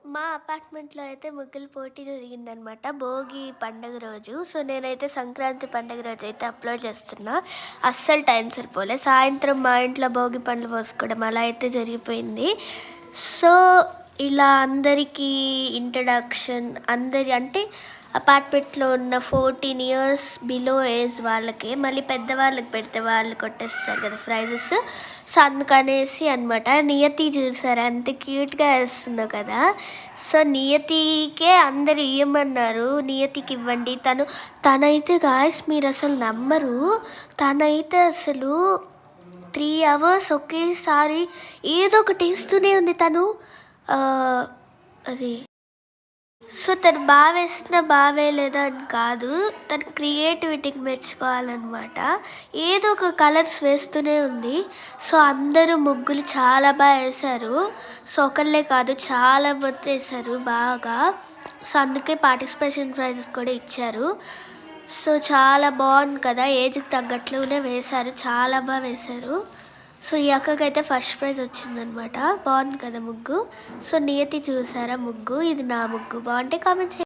మా అపార్ట్మెంట్‌లో అయితే ముగ్గుల పోటీ జరిగిందనమాట. భోగి పండుగ రోజు. సో, నేనైతే సంక్రాంతి పండుగ రోజైతే అప్‌లోడ్ చేస్తున్నా. అస్సలు టైం సరిపోలే. సాయంత్రం మా ఇంట్లో భోగి పండ్లు పోసుకోవడం అలా అయితే జరిగిపోయింది. సో, ఇలా అందరికీ ఇంట్రడక్షన్ అంటే అపార్ట్మెంట్లో ఉన్న 14 ఇయర్స్ బిలో ఏజ్ వాళ్ళకే, మళ్ళీ పెద్దవాళ్ళకి పెడితే వాళ్ళు కొట్టేస్తారు కదా ప్రైజెస్. సో, అందుకనేసి అనమాట. నియతి చూసారా ఎంత క్యూట్‌గా వేస్తుందో కదా! సో, నియతికే అందరూ ఇయ్యమన్నారు. నియతికి ఇవ్వండి. తనైతే గాయ్స్ మీరసలు నమ్మరు. తనైతే అసలు 3 అవర్స్ ఒకేసారి ఏదో ఒకటి ఏస్తూనే ఉంది తను. అది సో, తను వేసినా వేయలేదా అని కాదు. తన క్రియేటివిటీకి మెచ్చుకోవాలనమాట. ఏదో ఒక కలర్స్ వేస్తూనే ఉంది. సో, అందరూ ముగ్గులు చాలా వేశారు. సో, ఒకళ్ళే కాదు చాలామంది వేశారు బాగా. సో, అందుకే పార్టిసిపేషన్ ప్రైజెస్ కూడా ఇచ్చారు. సో, చాలా బాగుంది కదా! ఏజ్‌కి తగ్గట్లునే వేశారు. చాలా వేశారు. సో, ఈ అక్కకైతే ఫస్ట్ ప్రైజ్ వచ్చిందనమాట. బాగుంది కదా ముగ్గు. సో, నియతి చూసారా ముగ్గు? ఇది నా ముగ్గు. బాగుంటే కామెంట్ చేయండి.